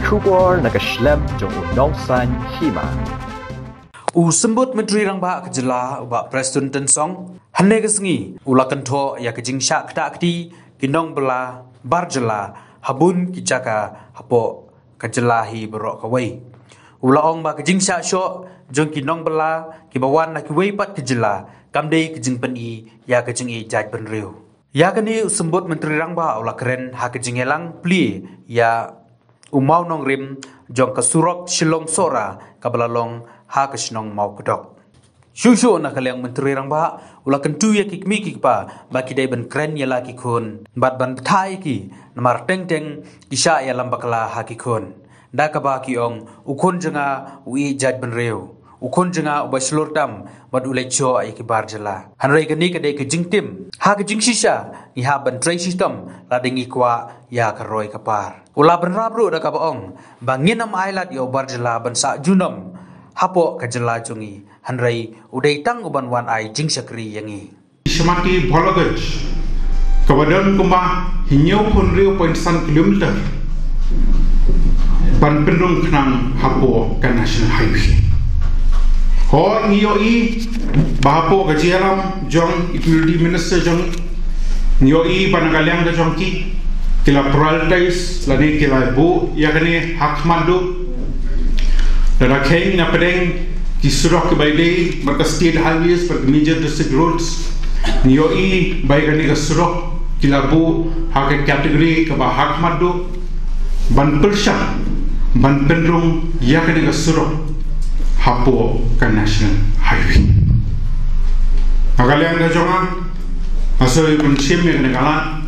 Kubor nakaslem jong unongsan hima. Sembut Menteri Rangba Kejela ubak Preston Tensong hane kesengi ulakan tho ya kejing syak kti kinong bela barjela habun kicaka hapo kejelahi berok kawai ulaong ba kejing syak syok jong kinong bela kibawan na kiwai pat kejela kamdei kejing peni ya kejing i jaj penriu ya kani sembut Menteri Rangba ula keren ha kejing elang pli ya umau nong rim jong kasurok shilong sora kabalalong ha kesnong mau kedok. Shushu nak kaliang Menteri Rangba ula kentu ya kikmi kikpa baki dai ben keren ya laki kun bat ban thai ki namar teng teng kisha ya lambakla ha ki kun da ka ba ki ong ukun jenga ui jaj ben reu ukun jenga ubai slur tam bat ulai cho ai ki bar jela hanrei kani ka dai ke jingtim ha ke jing shisha ni ha ban trai system la dengi kwa ya ka roi ka par ula ben rabru da ka ba ong bangin am ailat yo bar jela ban sa junam hapo kajela jungi hanrei udai tang uban wan ai jing sakri yangi Semati Bologaj kawadan kuma hinyau pun 0.1 kilometer ban pendung kenang hapo kan national highway ho ngioi bahapo kajialam jong equity minister jong ngioi panagaliang da jong ki kila prioritize lani kila bu yakni hak mandu Dada keng na pedeng di surah ke bailey mereka state highways per major district roads nioi baik ni ke surah kilabu hak kategori ke bahak madu ban persyak ban pendrung ya ke ni ke surah hapo ke national highway agalian da jongan asal pun sim yang negalan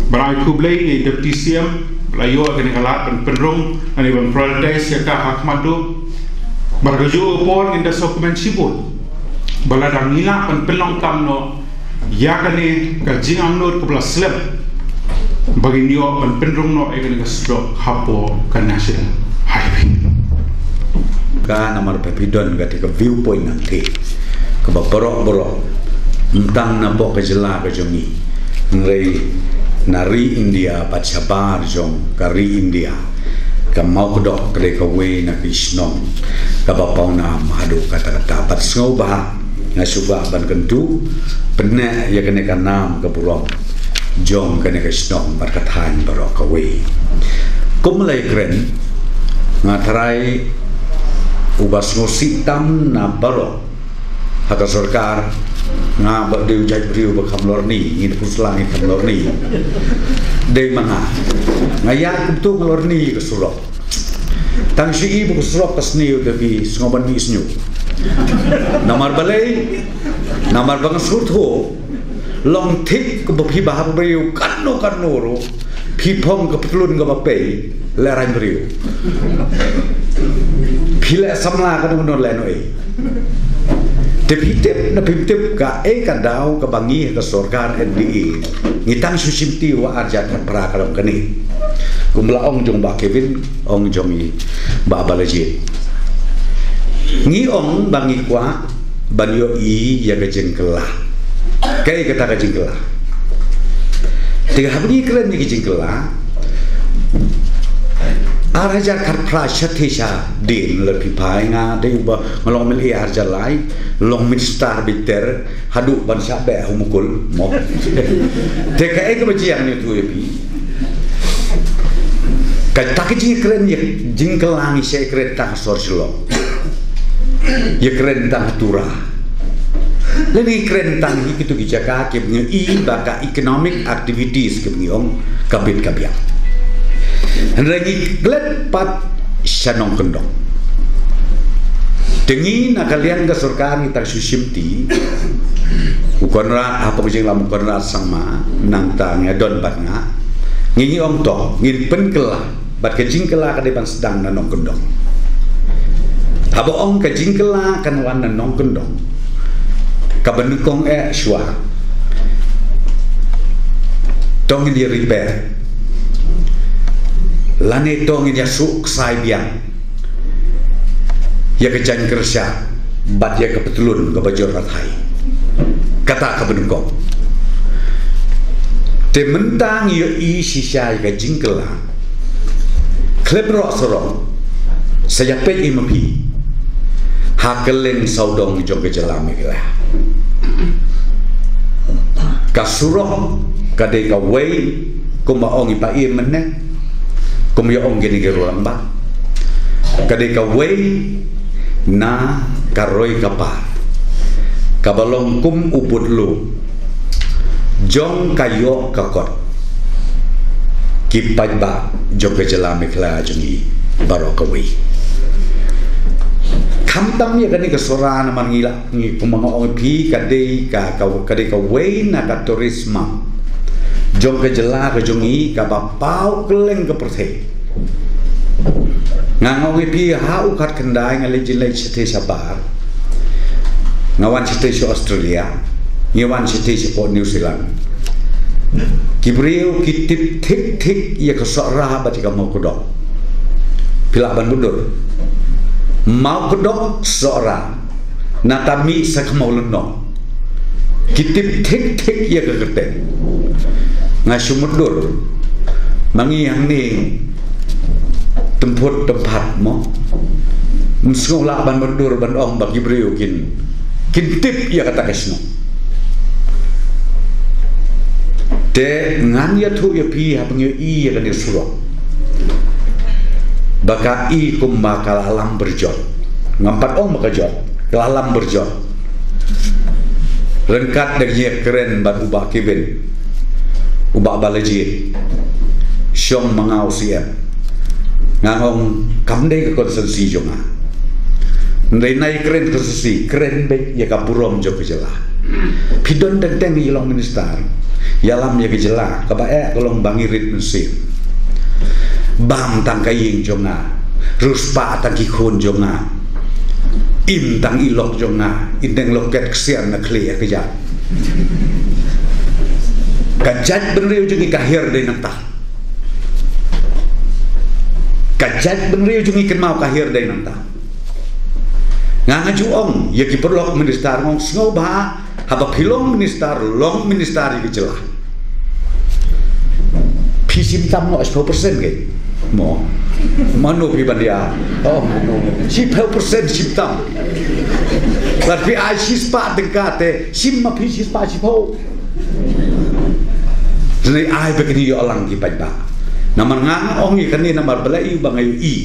berai kublai deputy CM layo akan kalat penrung ani ban prioritize ya ka hak madu baraju upon inda dokumen sibul baladang nila pelong kamno ya kani ka jingang no ko slab bagi nyo penrung no akan ka stroke hapo ka national highway ka namar pepidon ka tika viewpoint nanti ka borok tentang nabok kejela ka jongi ngrei nari India pat sabar jong kari India ka mau kedok kre ka we na kisnong ka bapau na madu kata-kata pat ngau bah na suba ban kentu penne ya kene ka nam ka burong jong kene ka snong bar kathan barok ka we kumlai kren ngatarai ubas ngosi tam na barok haka sarkar nga ba de jaj briu ba khamlor ni ngin puslang ni khamlor ni de manga ngaya tu khamlor ni ke surok tang si ibu ke surok kasni de bi ngoban ni isnyu namar balai namar bang surtho long thik ko bhi bahar briu kanno ro phi phong ke petlun ke bape leran briu phile samla ka non le noi Tepitip na piptip ka kadau ka bangi ka sorkar NDE ngitang susimti wa arjat ka prakaram kani kumla ong jong ba Kevin ong jong i ba balaji ngi ong bangi kwa banyo i ya ka jengkela kai kata ka jengkela tiga habni kelen ni jengkela Araja karpra shatisha din lebih baik nga de ba ngalong meli arja lai long minister biter hadu ban sabe humukul mo te ka ek bajiang ni tu epi ka takji kren ye jingkelangi sekret ta sorslo ye kren ta tura lebih kren tang hikitu gijaka ke i baka economic activities ke ngiong kabit kabiak Hendragi glad pat syanong kendong Dengi nakalian ke surkar kita susimti Ukonra apa kejeng lam ukonra sama Nang tangnya don bat nga Ngingi om toh ngin penkelah Bat kejing kelah kadepan sedang nanong kendong Abo ong kejing kelah kan wan nanong kendong Kabenukong syua Tong dia repair Lane tong ya suk sai biang ya kejan kerja bat ya kepetulun ke bajor rathai kata ka benungkong te mentang ya i sisa ya jingkela klep ro sorong saya pe imapi hakeleng saudong jong kejelam iklah kasurong kade ka wei kuma ong ipa imene kuma yo ong gini geruang ba kade ka wei na karoi kapar kabalong kum ubud lu jong kayo kakot kipat ba jong kejelam iklah jongi barokawei kamtam ya kani kesoran mangila ngi kumanga ong pi kade ka wei na ka turisma jong kejela ke jongi ka bapau keleng ke perthei ngangong pi ha ukat kendai ngale jilai chete sabar ngawan chete si Australia ngawan chete si Port New Zealand kibriu kitip tik ya kesora ba tika mau kodok pilak ban bundur mau kedok seorang natami sakmau lenong kitip tik ya keketen ngasumudur mangi yang ni tempat mo sekolah ban bundur ban ong bagi beriu kitip ya kata kesno de ngan ya tu ya pi ha pengyo i ya kan surah baka i kumba kalalam berjot ngampat ong makajot kalalam berjot rengkat dengan keren bat ubah kibin ubah balaji syong mangau siap ngangong kamdei ke konsensi jonga ndai nai keren konsensi keren baik ya kapurom jo kejela pidon tenteng ilong minister yalam ya kejela kabae kolong bangirit mesir bang tang kaying jonga ruspa tang kikun jonga im tang ilok jonga indeng loket kesian na klia kejat kajat benriu jungi kahir day nang tah kajat benriu jungi kenmau kahir day nang tah ngangaju ong ya kiperlok minister ngong snow ba haba pilong minister long minister ya kejelah pisim tam no 10% ke mo mano pibandia oh 10% tam tapi ai sispa dengkate sim ma pi sispa sipo jadi ai begini yo alang ki pada namar ngang ong ikani namar belai bangai i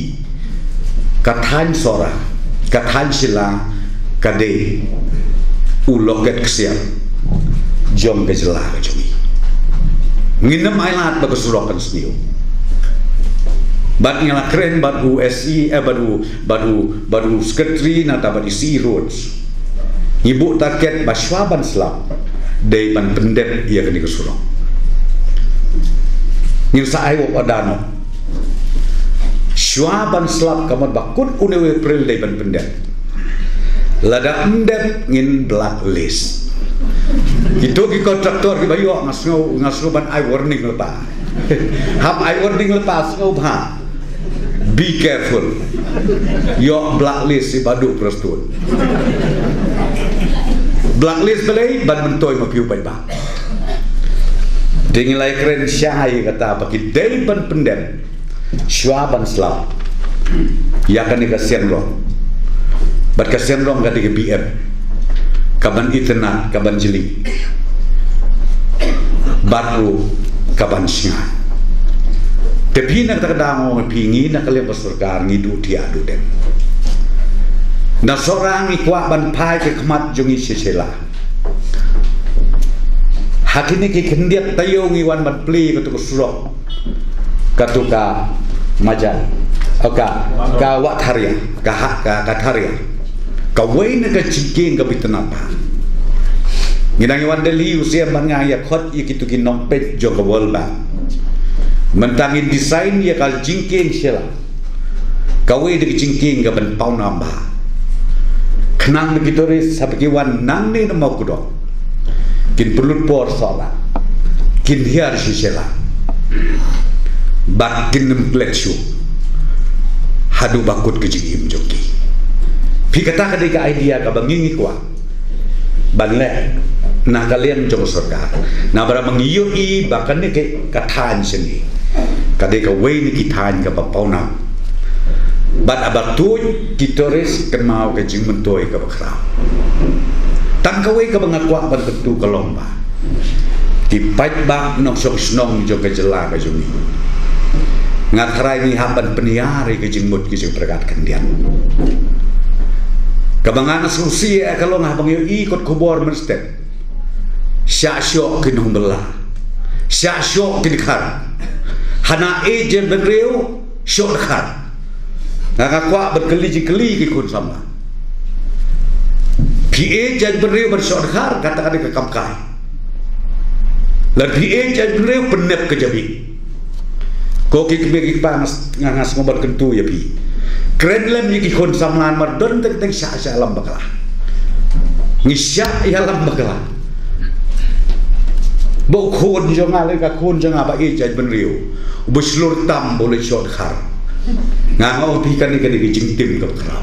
kathan sora kathan sila kade uloket kesian jom kejela kejomi nginem ailat bagus surokan sniu bat ngala keren bat USI badu sekretari nata bat isi roads ibu taket baswaban selam day ban pendep ia kini kesurong ngin sa ayo adano swaban selam kamar bakun unewe prel day ban pendep lada endep ngin blacklist itu ki kontraktor ki bayo ngasno ban I warning lepas hab I warning lepas ngau ba be careful yo blacklist si badu prestun blacklist belai ban mentoy mapiu pai ba dingilai keren syahai kata bagi day ban pendem swaban selam ya kan ikasian lo bat kasian lo ngati ke BM kaban itena kaban jeli baru kaban singa tapi nak terkadang pingi nak kalian berserkar ngidu tiadu dem na seorang ikwa ban pai ke kemat jungi sesela hati ni ki kendiat tayo ngiwan ban pli ketuk surok katuka majan oka ka watharia ka katharia kawai na ka ciking ka bitanapa nginangi wandeli usia banga ya khot ikitu kinong pet jo ka wolba mentangin desain ya kal jingking sila kawai de jingking ka ban pau namba kenang begitu res sapki wan nang ni mau kudo kin perlu por sala kin hiar sila bak kin nemplexu hadu bakut kejingim joki pikata kadika idea ka bangingi kwa banle na kalian jong surga na bara mangiyo i bakan ni ke kathan sini kadeka way ni kitan ka papauna bat abatu kitoris kan mau ke jing mentoi ka bakra tang ka way ka bangakwa ban ketu kalomba di pait ba nok sok snong jo ka jela ka jumi ngatrai ni haban peniari ke jing mut ke jing perkat kendian kabangan asusi kalau ngah bang yo ikut kubor menstet syok kinong bela syok kinkar hana ejen bereu syok khar ngakwa berkeli-keli kikun sama pi ejen bereu bersyok khar kata-kata ke kamkai lan pi ejen bereu penep kejabi koki kebegi panas ngangas ngobat kentu ya pi keren lem ni kikun samlan mardon teng sya alam bakalah ngisya ya alam bakalah bau khun jo ngale ka khun jo ngaba e jaj ben riu buslur tam boleh shot khar ngao pi kan ni jing tim ka khra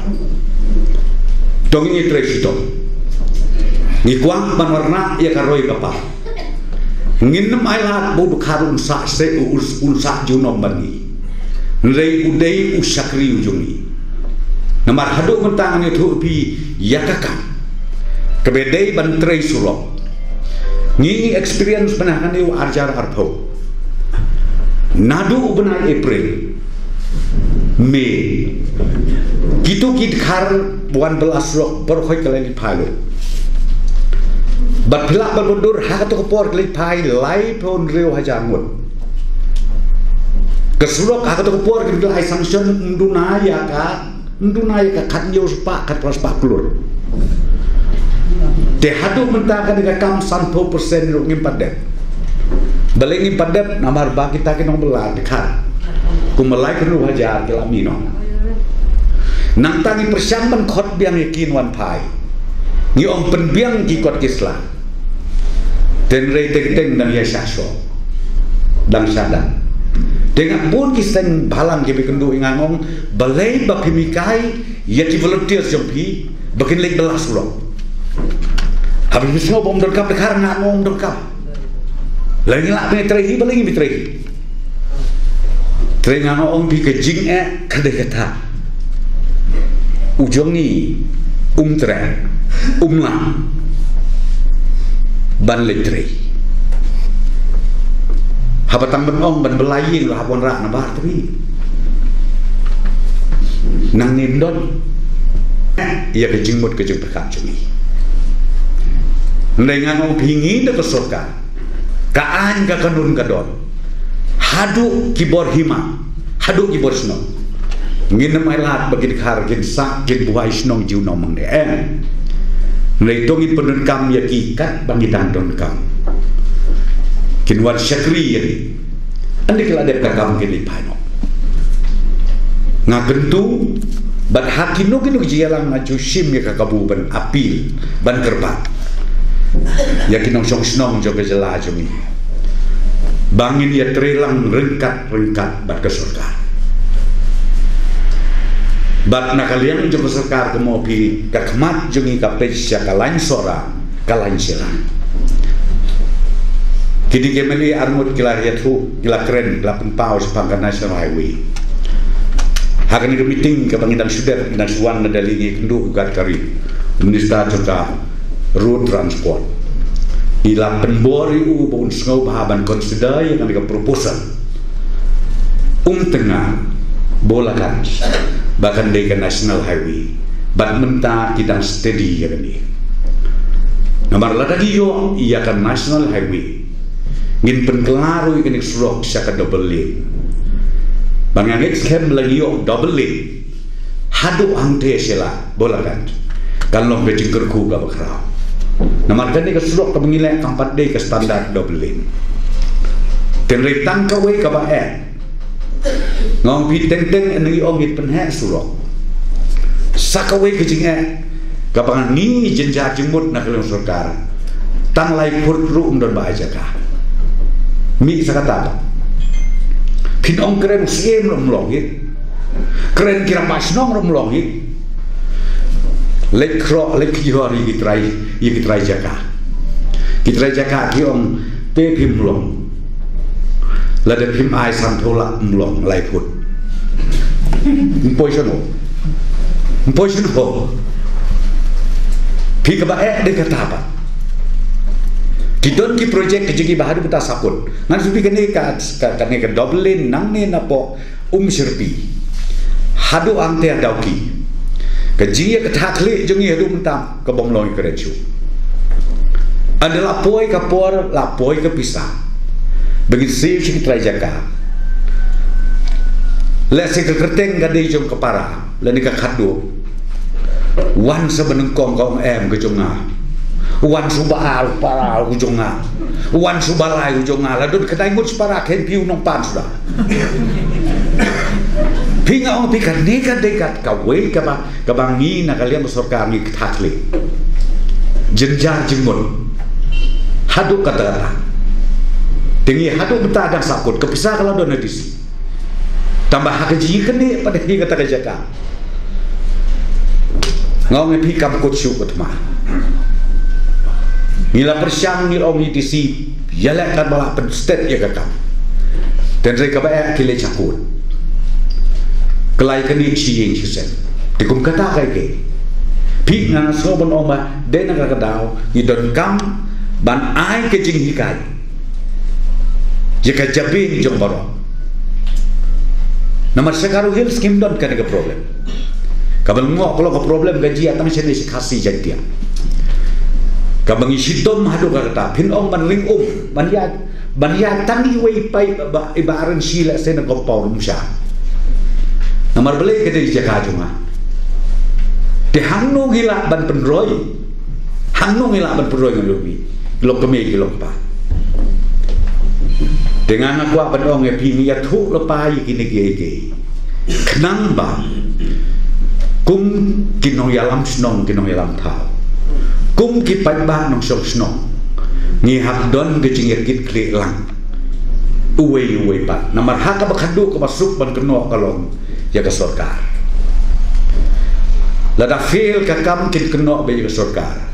dong ni tresito ni kwang ban warna ya karoi kapa ngin mai lat bu kharun sa se unsa junom bani rei udei usakri ujungi namar haduk mentangan itu pi yakaka kebedai ban trei sulok ni experience penahan itu arjar arpo nadu benar April Mei gitu kit khar buan belas rok berkhoi kelali palo bat pelak bermundur hak tu kepor kelali pai lai pon reu hajangut kesulok hak tu kepor kelali sanction ndunaya ka kat yo spa kat pros pak klur te hadu mentakan dengan kam 100% ruk ngimpadet balik ngimpadet namar ba kita kinong belar dekat kumalai kenu hajar kelamino nang tangi persiapan khot biang yakin wan pai ni om penbiang ki kot kisla den rei teng dan ya syasho dang sadang dengan pun kiseng balang ki kendu ingangong balai ba pimikai ya ki volunteer jompi bakin lek belas ulo habis bisno bom dorkap dekar na ngom dorkap lagi lak me trehi balingi bitrehi trenga no ong bi ke jing kade kata ujongi tre umla ban letre habatan ben ong ban belayin lah habon rak na bar tapi nang nindon ia ke jing mut ke jing perkat jungi dengan orang pingin dekat surga, kaan ka kanun kadon, hadu kibor hima, hadu kibor snow, ngin mai lat bagi khar gin sak gin buai snow jiu nomang de, leitongin penun kam ya kikat bangi dandon kam, kin war syakri yani, andi kala de kam gin lipano, ngagentu, bat hakino kinu jialang maju sim ya kakabu ban apil ban kerbat. Yakin nong song snong jo gejala jumi bangin ya trelang rengkat bat ke surga bat nakalian jo ke surga ke mopi kakmat jungi ka pesya kalain sora kalain sirang kini kemeli armut kila riatu kila keren kila penpau sepangkan national highway hakan itu meeting ke bangitan sudah dan suan nadali kendu ugat kari minister juga road transport ila penbori ubun sngau bahaban consider yang ada proposal tengah bolakan bahkan dekat national highway bat menta kita steady ya ni nomor lagi yo ia kan national highway ngin penklaru ikan exrok saka double lane bang yang exkem lagi yo double lane hadu angte sela bolakan kalau bejingkerku ga bakrau nama tadi ke surok ke mengilai kampat day ke standar double lane tenri tangkawai ke bae ngong pi teng engi ongit penhe surok sakawai ke jinge kapangan ni jenja jemut nak kelong surkar tang lai purru don ba aja ka mi sakata pin ong keren siem romlongit keren kira masnong romlongit lekro lekiori kitrai jaka kiong te pimlong la de phim ai san thola mlong lai phut poison ho phi ka ba de kata ba kidon ki project ke jigi bahadu kita saput ngan supi kene ka double nang ne na po sirpi hadu ante adauki ke jigi ka thakli jongi hadu mentam ke bomloi ke rechu adalah poi ka por la poi ka pisa bagi save si trai jaka le se ka kerteng ga de jong ka para le ni ka khadu wan sebeneng kong em ke jonga wan subal para ujonga wan subalai ujonga la dot kedai ngut para ken piu nong pan sudah pinga ong pikan nekat dekat ka we ka bangi na kalian sorka ngi thatli jenjar jengmun hadu kata tingi hadu beta dan sakut kepisah kalau dona disi tambah haji kene pada hi kata jaka ngau ngi pikam kut syu kutma Nila persyang nil om itisi yalak kan balak penstet ya kakam dan mereka baik kile cakut kelai kini ciyeng cisen dikum kata kai ke pik ngana soban oma dena kakadau idon kam ban ai ke jing hikai jika jabin jong baro nomor sekaru hil skim don kan ke problem kabel ngok kalau ke problem gaji atang sene kasih jadi kabangi sitom hadu kata pin ong ban ring ban ya tangi wei pai ibaran sila sena kompau rumsha namar beli ke di jaka juma te hangno gila ban penroy hangno gila ban penroy ngelubi lo keme kilo pa dengan aku ban ong e pini ya thu lo pai kini ge kenang ba kum kinong yalam snong kinong yalam thao kum ki pagba nong sok snong ngi hak don ke jingir kit kli lang uwe pat namar haka bakadu ke masuk ban keno kalong ya ke sorkar lada feel ka kam kin keno be ke sorkar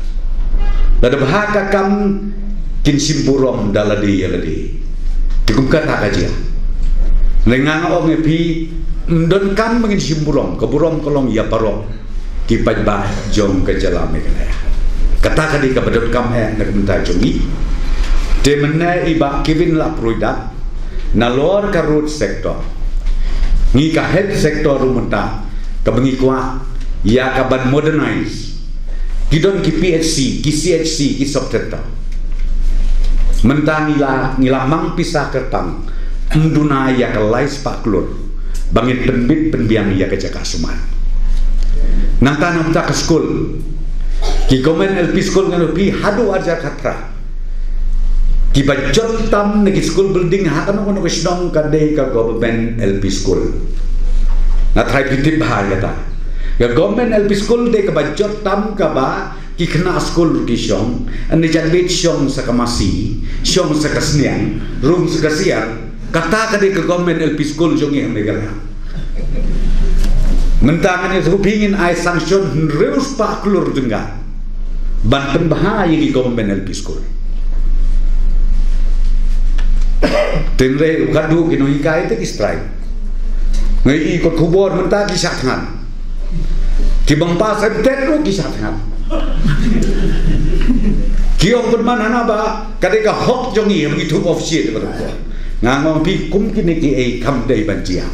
lada bahaka kam kin simpurom daladi yaladi dikum kata kaji lengang ong epi don kam mengin simpurom ke burom kolong ya parok ki pagba jong ke jalame kaya kata kadi kabadot kam nak minta jongi demene iba kivin la produk na lor ka root sector ngi ka head sector rumunta kabangi kwa ya kaban modernize kidon ki PHC ki CHC ki subteta mentang ngila mang pisah kertang mduna ya ka lais paklur bangit penbit penbiang ya ka jaka suman nang tanam ta ka school ki komen LP school ngano pi hadu ajar khatra ki bajot tam negi school building hakan ono kesnong kade ka government LP school na try pitip bahar kata ya government LP school de ka bajot tam ka ba ki kena school ki syong ane janbet syong sa kamasi syong sa kasnian room sa kasiar kata kade ka government LP school jongi megala mentangan itu pingin ai sanction reus pak klur dengar banten bahaya di government LP school tenre kadu kino hikai te strike ngai ikut kubur mentah kisahkan kibang pasar tetro kisahkan kiong bermana ba kadeka hok jongi begitu official betul ngangong pi kum kini ki ai kam dei banjia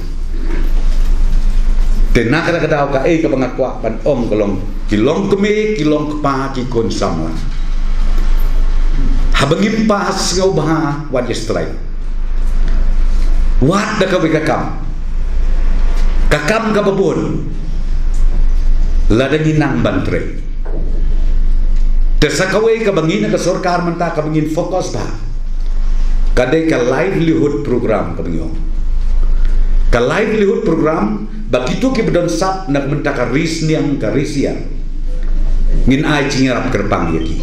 tenak kada ka ai ka bangakwa ban om kolong kilong keme kilong kepa ki konsam lah habangim pas ngau bah wat strike wat da ka kakam ka babon lada ginang bantre tesakawai ka bangina ka sorkar menta ka bangin fokus ba kadai ka livelihood program ka bangyo ka livelihood program begitu ki bedon sap nak menta ka risniang ka risian ngin ai cingarap gerbang yaki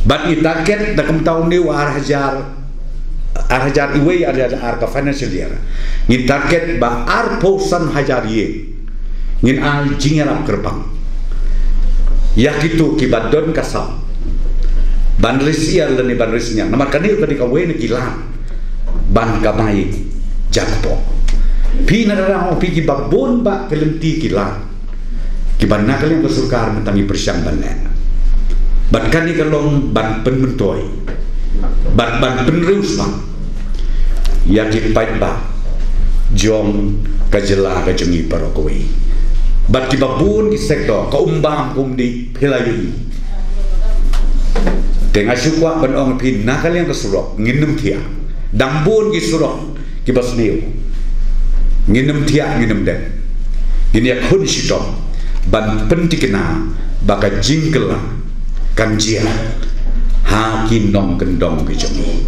bat itaket nak mentau ni arhajar iwe ar ka financial year ngin target ba ar posan hajar ye ngin ai cingarap gerbang yakitu ki badon kasam ban risian lani ban risniang namar kani ka we ni kilan ban kamai jakpo pi narang pi ki babon ba kelenti kila ki ban nakal yang kesurkar mentangi persyang banen bat kani kalong ban penmentoi ban penreus bang ya ki pait ba jom kajela kajengi parokoi bat ki babun ki sektor kaumbang kumdi pelayu tengah syukwa ban ong pi nakal yang kesurok nginem tia dambun ki surok ki basniu nginem tia nginem den ini ya kun sidom ban pentikna baka jingkela kanjia ha kinong kendong ki jongi